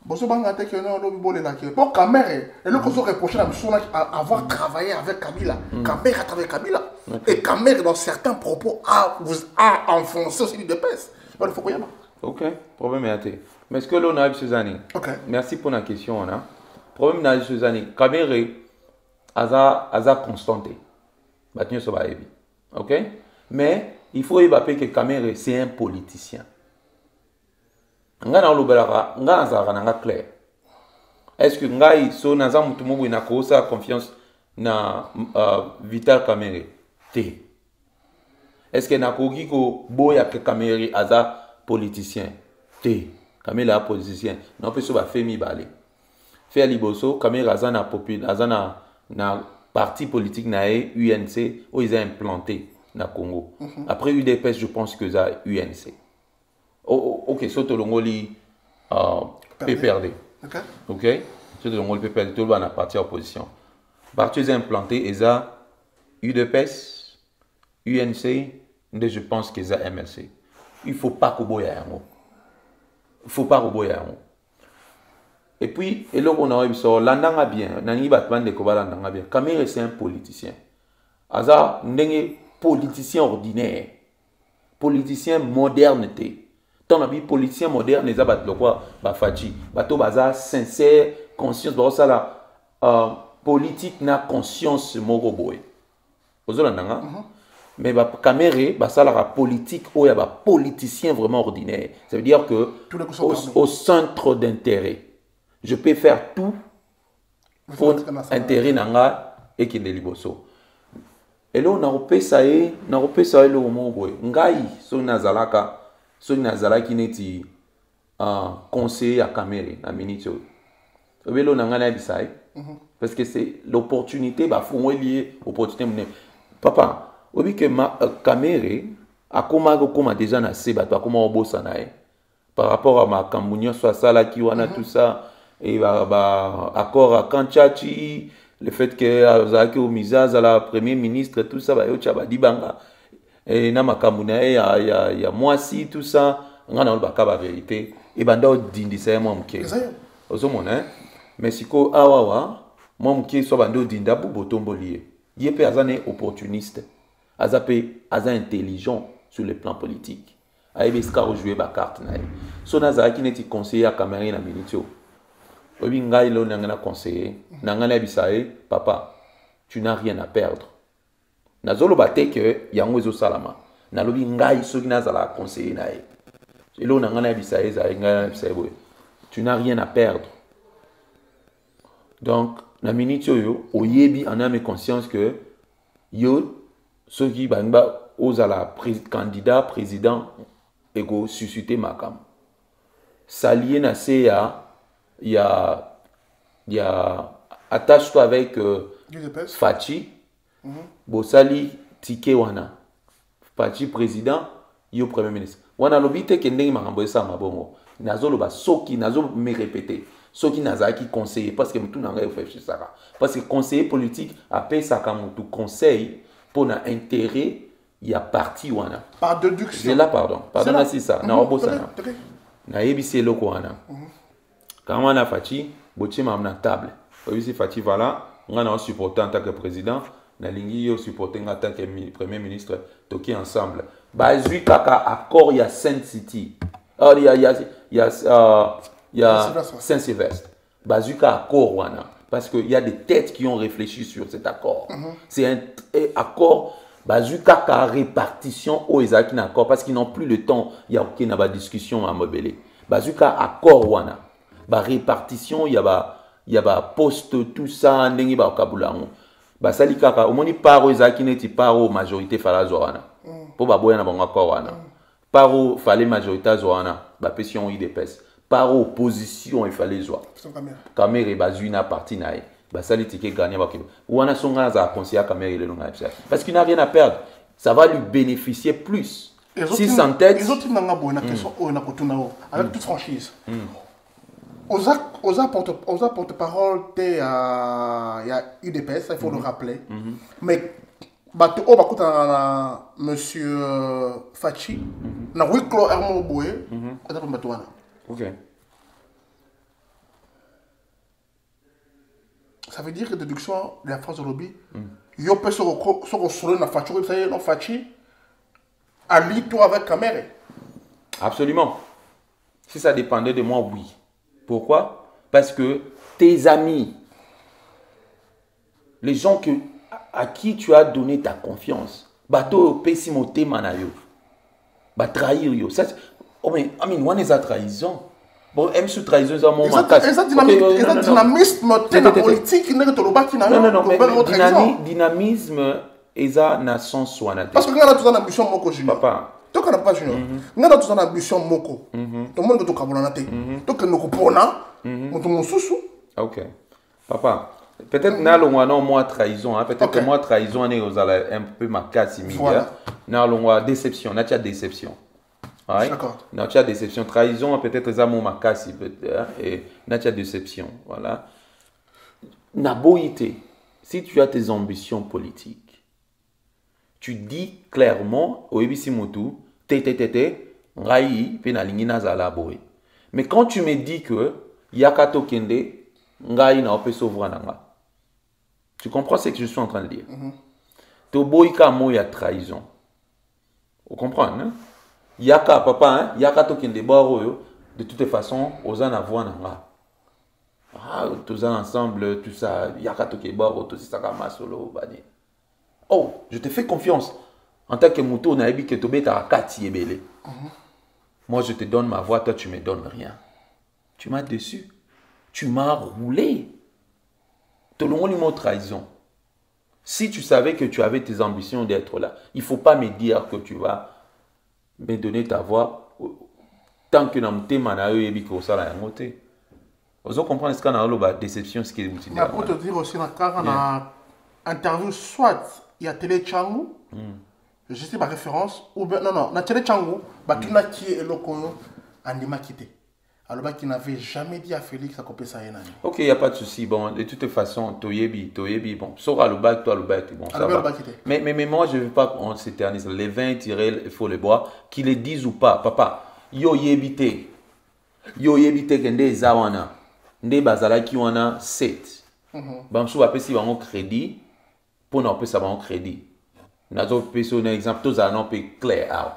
Bosso Bangate que non l'homme bolé là que pour Kamere et le qu'on se reproche à avoir travaillé avec Kabila. Kamere a travaillé avec Kabila et Kamere dans certains propos a enfoncé aussi de peste. Il faut qu'on y Ok, problème est athée. Mais est-ce que l'on a eu ces années? Ok. Merci pour la question. Hein? Problème n'a eu ces années. Kamere, Aza constanté. Batinu Sobaebi. Ok? Mais il faut évaper que Kamere, c'est un politicien. Ngana Lobelara, Ngana Zarana clair. Est-ce que Ngai, so Naza Mutumobu, n'a pas confiance na Vital Kamere? T. Est-ce que Nakogi ko boya que Kamere Aza politicien? T. Kamere a politicien. Non, peut se faire mi balé. Faire liboso, Kamere Azana na parti politique na UNC où ils ont implanté na Congo. Après UDPS, je pense que ça UNC. Ok, soto longoli PPRD. Ok. Soto longoli PPRD, tout le monde a parti opposition. Parti ils ont implanté ESA, UDPS, UNC, je pense que ça MLC. Il faut pas que boya il faut pas reboyer. Et puis, et là, on a eu ça, l'andanga bien, n'ani batman de koba l'andanga bien. Kamere c'est un politicien. Aza, n'engue politicien ordinaire, politicien modernité. tant que politicien moderne les abat quoi ba fachi bato baza sincère conscience ba ça la politique na conscience moko boy ozola nanga mais ba caméré ba ça la politique ou ya ba politicien vraiment ordinaire ça veut dire que au centre d'intérêt je peux faire tout pour intérêt nanga et qui liboso et là on a repé ça le mot boy ngai so nazalaka so nazalaki neti conseiller à Caméré na minute obelo nangana bisai parce que c'est l'opportunité ba font lié opportunité papa obi que Caméré a comment déjà na se ba comment obosa na par rapport à ma camunyo soit ça là qui wana tout ça et ba accord à Kanchachi le fait que Azaki Omizaza la premier ministre tout ça ba yo chaba dibanga et na makamuna ya moi si tout ça ngana ba ka ba vérité et banda dindisa moi mke ozomona mais siko awawa moi mke so bando dinda bu botomboli ye pe azane opportuniste azape aza intelligent sur le plan politique aibe ska jouer ba carte na so nazaki neti conseiller à Cameroun na minitio obi ngai lo ngana conseiller ngana bisae papa tu n'as rien à perdre nazolo bate que yango ezo salama nalobi ngai soki nazala conseiller na ye elo ngana bisae za ngana bisae boy tu n'as rien à perdre donc na minute yo oyebi en âme et conscience que yo soki bangba ozala candidat président ego susciter makam s'allier na se ya attache-toi avec Fachi bosali ticket wana Fachi président yo premier ministre wana lobite ke ndenge makambo esa mabongo nazolo ba soki nazo me répéter soki nazaki conseiller parce que mutu nanga fait ça parce que conseiller politique appelle ça comme tout conseil pour na intérêt ya parti wana par déduction c'est là pardon na si ça na obosana na yebisi loko wana quand on a Fachi botie mamna table oyisi Fachi voilà on a supporté en tant que président na lingi yo supporté en tant que premier ministre toki ensemble bazui kaka accord ya Saint City il y a Saint-Sylvestre bazui ka accord wana parce que il y a des têtes qui ont réfléchi sur cet accord c'est un accord bazui kaka répartition au ezaki na accord parce qu'ils n'ont plus le temps il y a aucune discussion à mobile bazui ka accord wana ba répartition il y a ba poste tout ça ndenge ba kabulango ba sali kaka omoni paro ezaki neti paro majorité fala zoana po ba boya na bango accord wana paro fallait majorité zoana ba pression IDPS paro opposition il fallait zoa Caméré bazui na parti nae ba sali tike gagner ba kibo wana songa za conseiller Caméré le longa parce qu'il n'a rien à perdre ça va lui bénéficier plus si sans tête les autres n'ont pas une question on a kotuna avec toute franchise aux porte-parole il y a UDPS, il faut le rappeler. Mais monsieur Fachi, na wiklo Hermo Boué, ok. Ça veut dire que déduction de la France de lobby, yo peut se retrouver na Fachi, vous savez, non Fachi, allie-toi avec Caméré. Absolument. Si ça dépendait de moi, oui. Pourquoi? Parce que tes amis, les gens à qui tu as donné ta confiance, bato pesimote manayo, ba trahir yo. Ça, oh mais amin, on est à trahison. Bon, M sous trahison, ça mon macasse. Exact dynamisme politique, il n'est que le bas qui n'a non, dynamisme, eza na sens wana. Parce que quand on a tout en ambition, mon junior. Papa. Donc on n'a pas junior. On a tout en ambition, moko. Tout le monde que tu as volonté. Donc nous comprenons. Mon sous. Ok. Papa. Peut-être que moi trahison, peut-être que moi trahison on est un peu ma casse immédiate. Voilà. Déception, natia déception. Ouais. D'accord. Natia déception, trahison peut-être ça mon ma casse peut-être et natia déception, voilà. Naboïté. Si tu as tes ambitions politiques, tu dis clairement au ebisi mutu ngai pe na lingi nazala boy. Mais quand tu me dis que yakato kende ngai na ope sauvrananga. Tu comprends ce que je suis en train de dire? To boy ka mo ya trahison. Vous comprenez, hein? Yaka papa, hein, yaka to kende boro, de toute façon, aux en avoir nanga. Ah, tous ensemble, tout ça, yaka to kende boro, tout ça comme solo, bani. Oh, je te fais confiance. En tant que mouton, on a dit que tu es à 4 belé. Moi, je te donne ma voix, toi, tu me donnes rien. Tu m'as déçu. Tu m'as roulé. Tout le monde est mon trahison. Si tu savais que tu avais tes ambitions d'être là, il ne faut pas me dire que tu vas me donner ta voix tant que tu es vous comprenez ce qu'on a la déception, ce qui est mais pour te dire aussi, quand on a interview, soit il y a Télé Tchangou, je sais ma référence, ou bien non, na Télé Tchangou, tu n'as qui est le kono, Andima quitté. Alors qui n'avait jamais dit à Félix à couper ça. Ok, il n'y a pas de souci. Bon, de toute façon, Toyebi, bon, sera le bac, toi le bac, bon, ça va. Mais moi, je ne veux pas qu'on s'éternise. Les 20 tirés, il faut les boire. Qu'ils les disent ou pas, papa, yo yebite, kende zawana, nde bazala ki wana 7. Bamsou va si on crédit, pour n'en pas ça va en crédit. Nous avons un exemple, tous allons payer clair.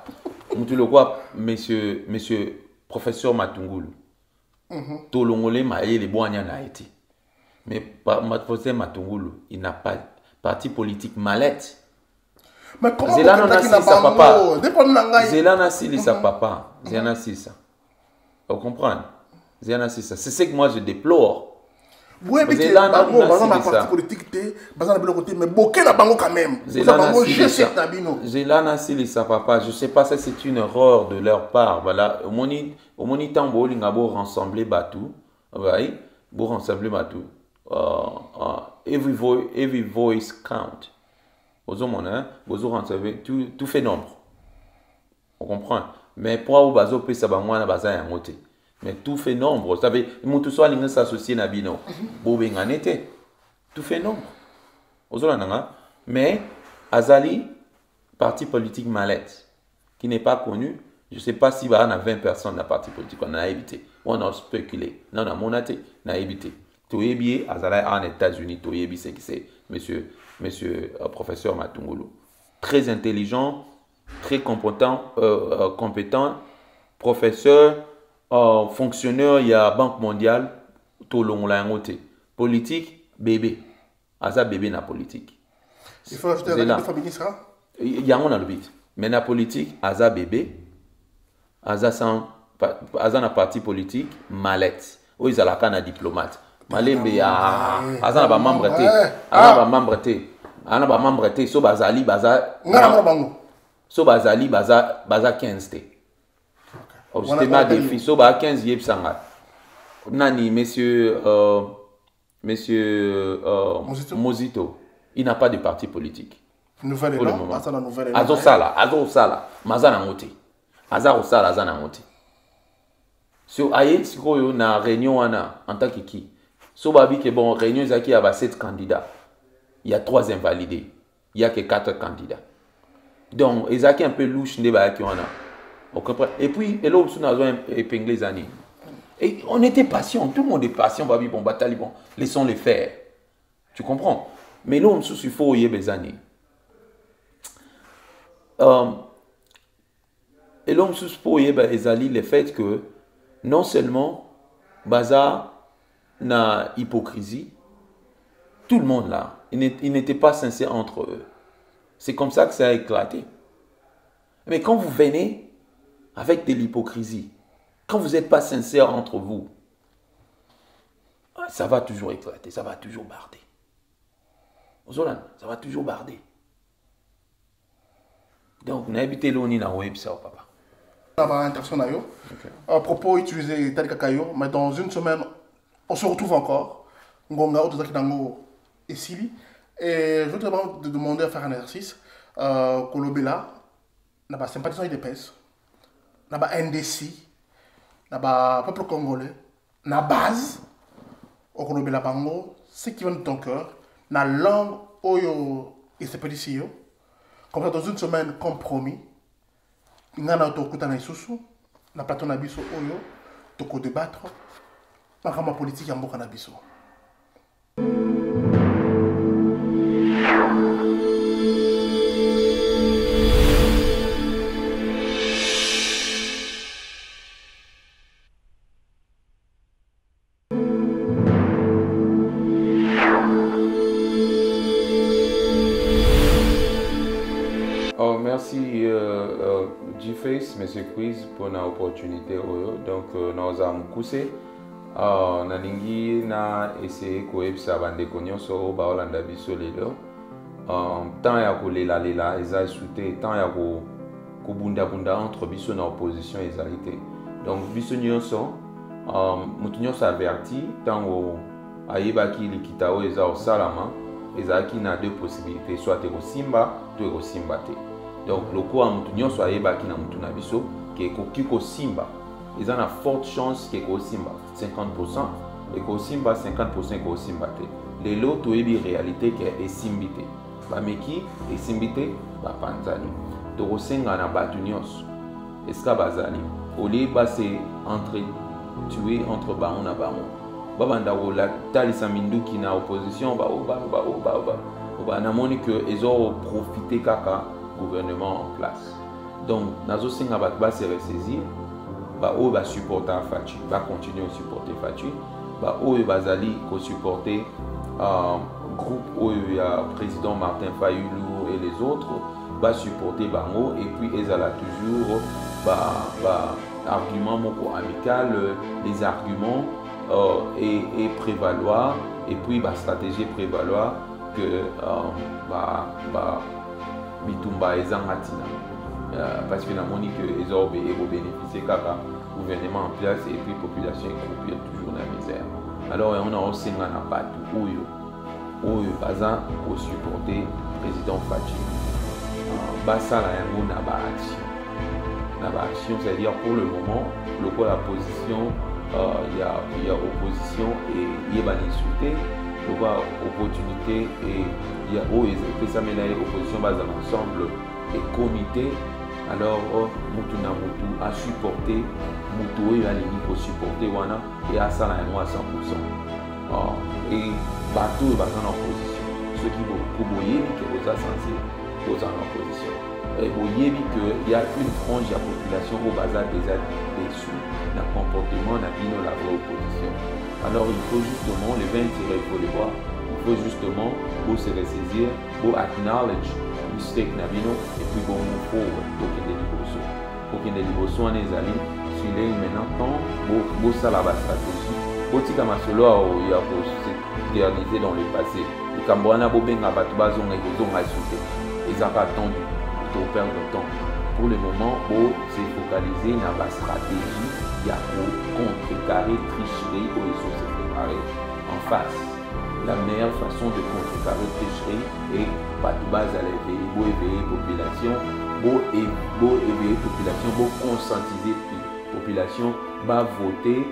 Tu le vois, monsieur professeur Matungulu. Tolongole maye les bois n'a été. Mais professeur Matungulu, il n'a pas parti politique mallette. Mais comment Zelana si sa papa. Zelana si sa papa. Zelana si ça. Vous comprenez? Zelana si ça. C'est ce que moi je déplore. Oui, mais c'est un parti politique, mais beaucoup na bango quand même. Zelana si sa papa. Je sais pas, ça c'est une erreur de leur part. Voilà. Au moni tambo lingabo rassembler Batou. Oui, pour rassembler Batou. Every voice count. Aux hommes, hein, tout fait nombre. On comprend. Mais pour vous bazo pe ça ba moi na baza ya ngote. Mais tout fait nombre. Vous savez, tout soit l'ingé s'associer na bino. Bobe nganete. Tout fait nombre. Mais Azali, parti politique mallette, qui n'est pas connu, je ne sais pas si on a 20 personnes dans le parti politique, on a évité. On a spéculé. Non, on a monaté, on a évité. Toyebi, Azali en États-Unis, Toyebi, c'est qui c'est, monsieur professeur Matungulu. Très intelligent, très compétent, professeur, fonctionnaire, il y a Banque mondiale, tout le monde l'a ngoté. Politique, bébé. Aza bébé na politique. Il faut ajouter la féministe. Il y a un but. Mais na politique, Aza bébé. Aza na parti politique, mallette. Ou ils ont la diplomate. Malembe ya Aza na ba membre té. Aza ba membre té. Ana ba membre té so bazali baza. So bazali baza 15 té. Au système des filles, so ba 15 yeb sanga. Nani monsieur Mozito, il n'a pas de parti politique. Nouvelle pour le moment. Azo sala, mazana ngote. Azaro sala azana ngote. So aye sikoyo na réunion ana en tant que qui. So babi que bon réunion zaki a 7 candidats. Il y a 3 invalidés. Il y a que 4 candidats. Donc ezaki un peu louche nde ba ki wana. On comprend. Et puis et l'autre nous avons épinglé les années. Et on était patient, tout le monde est patient, babi bon bataille bon, laissons-les faire. Tu comprends? Mais là on se il faut y des années. Et là on se pour y le fait que non seulement baza na hypocrisie, tout le monde là, ils n'étaient pas sincères entre eux. C'est comme ça que ça a éclaté. Mais quand vous venez avec de l'hypocrisie, quand vous n'êtes pas sincère entre vous, ça va toujours éclater, ça va toujours barder. Zolan, ça va toujours barder. Donc, on a évité l'oni na web ça, papa. À propos utilisé tel kakayo, mais dans une semaine, on se retrouve encore. Ngonga, Otozakidango et Sili. Et je veux te demander à faire un exercice. Kolobela, n'a pas sympathisant et d'épaisse, n'a pas NDC. Le peuple congolais, la base, au Kolobela Bango, ce qui vient de ton cœur, la langue oyo et c'est petit comme ça dans une semaine compromis, ngana to kutana isusu, na plateau na biso oyo, to ko débattre, ma politique ya mboka na biso. Oh, merci G-Face, Monsieur Quiz, pour l'opportunité. Donc, nous avons coussé. Nalingi na essayer koyebisa bandeko nyonso baolanda biso lelo tant ya kolela lela eza esute tant ya kobundabunda entre biso na opposition ezali te. Donc biso nyonso mutu nyonso averti ntango ayebaki likita oyo eza osalama ezalaki na deux possibilités, soit ekosimba to ekosimba te. Donc lokola mutu nyonso ayebaki na mutu na biso ke ekoki kosimba, ils ont une forte chance que Kosimba 50% et Kosimba 50% Kosimba te. Les lots tu es réalité que est simbité. Ba meki est simbité ba panzani. To Kosenga na batunios. Est-ce que bazali? Oli ba c'est entre tuer entre baron na baron. Ba banda la talisa minduki na opposition ba na moni que ils ont profité kaka gouvernement en place. Donc nazo senga ba se ressaisir. Ba o ba supporter Fachi, ba continuer à supporter Fachi, ba o bazali ko supporter groupe o ya président Martin Fayulu et les autres ba supporter bango et puis ezala toujours ba argument moko amical, les arguments et prévaloir et puis ba stratégie prévaloir que bitumba ezangatina. Parce que la monique est bénéficier car gouvernement en place et puis population est toujours dans la misère. Alors on a aussi un impact où baza pour supporter président Fachi. Basa la yango na ba action, c'est-à-dire pour le moment, le quoi la position il y a opposition et il y a insulté, le quoi opportunité et il y a ça mais là opposition base ensemble et comité. Alors mutu na mutu a supporté mutu oyo alingi ko supporter wana et asala yango à 100%. Et bateau baza na opposition, ceux qui vont boyebi que oza censé oza en opposition et boyebi que il y a une frange de la population au baza déjà déçu na comportement na bino la vraie opposition. Alors il faut justement les 20 tirer, il faut les voir, il faut justement pour se ressaisir, pour acknowledge mistake na bino et puis bon forward pour que les liboso en ezali sur les maintenant temps beau ça la stratégie botika masolo ya ko se réaliser dans le passé le Cambodge bo benga batu bazonga kozonga souté ils ont attendu pour perdre de temps. Pour le moment beau se focaliser na ba stratégie ya ko contrecarrer tricherie ou ils se préparer en face. La meilleure façon de contrecarrer tricherie est pas de base à l'éveiller, beau éveiller population, beau éveiller population, beau conscientiser population, va voter,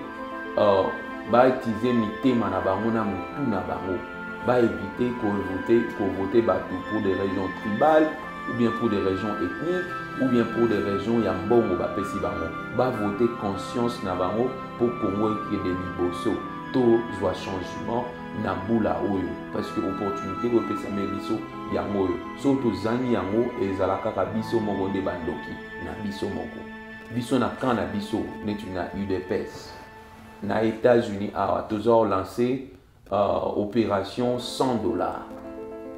va utiliser mité manabango na mutu na bango, va éviter qu'on voter pour des régions tribales ou bien pour des régions ethniques ou bien pour des régions yambongo ba pesi bango, va voter conscience na bango pour Congo qui est des liboso, tout soit changement. Na bula oyo parce que opportunité ko pesa me biso yango oyo so to zangi yango ezalaka ka biso moko nde bandoki na biso moko biso na kan na biso netu na UDPS na États-Unis toujours lancé opération $100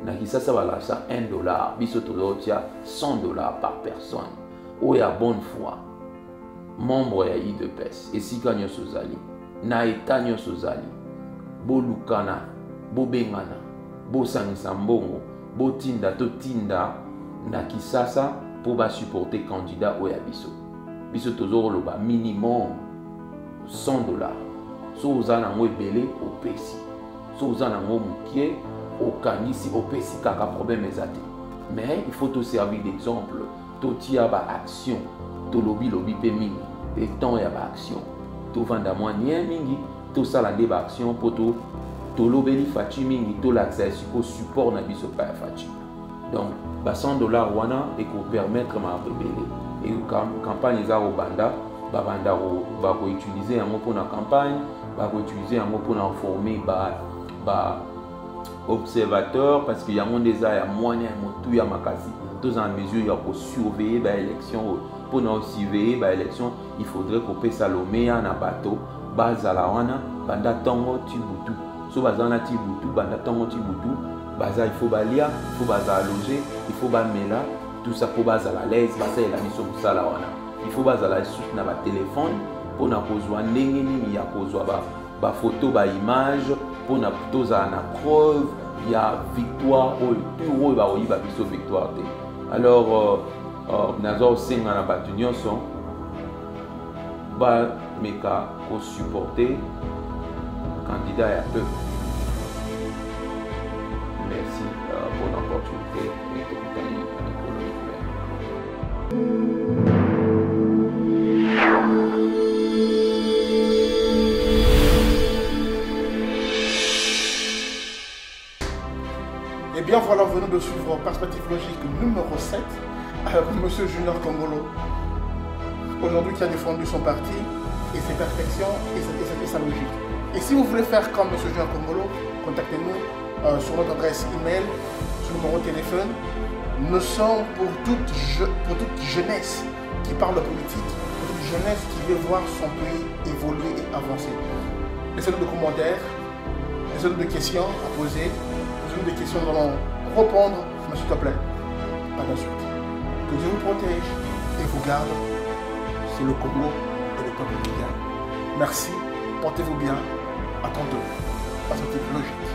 na kisasa bala ça $1 biso to tia $100 par personne oya bonne foi membre ya UDPS esika nyonso zali na état nyonso zali bo lukana, bo bengana, bo sangisa mbongo, bo tinda to tinda na kisasa pour ba supporter candidat oya biso. Biso tozoro loba minimum $100. So uzana ngo ebele opesi. So uzana ngo mukie okangisi opesi kaka problème ezate. Mais il faut te servir d'exemple. To tia ba action, to lobi pe mingi, et temps ya ba action. To vanda moi nien mingi. Tout ça la débat action pour tout l'obéli Fachi mingi tout l'accès au support na biso pa Fachi. Donc $100 wana et ko permettre ma rebelle et campagne za au banda ba ko utiliser yango pour na campagne ba ko utiliser yango pour na former ba observateur parce que yango déjà ya moyen motu ya makasi tous en mesure ya ko surveiller ba élection pour na surveiller ba élection il faudrait qu'on passe Salomé na bateau bazala wana banda tongo tibutu so bazana tibutu banda tongo tibutu baza il faut balia il faut baza loger il faut bamela tout ça pour baser à l'aise, baser la mission ça là il faut baser la suite na ba téléphone pour na kozwa ndenge nini ya kozwa ba photo ba image pour na toza na preuve ya victoire ou ba oyiba biso victoire te. Alors nazo senga na batu nyonso ba meka ko supporter candidat ya peuple. Merci pour l'opportunité et de gagner pour le Et bien voilà, venons de suivre Perspective Logique numéro 7 avec M. Junior Kongolo, aujourd'hui qui a défendu son parti et ses perfections et sa logique. Et si vous voulez faire comme M. Junior Kongolo, contactez-nous sur notre adresse email, sur le numéro de téléphone. Nous sommes pour toute jeunesse qui parle de politique, pour toute jeunesse qui veut voir son pays évoluer et avancer. Laissez-nous des commentaires, laissez-nous des questions à poser, laissez-nous des questions, nous allons répondre, mais s'il te plaît, pas d'insulte. Que Dieu vous protège et vous garde. C'est le Congo et le peuple qui gagne. Merci, portez-vous bien, à tantôt. Perspective Logique.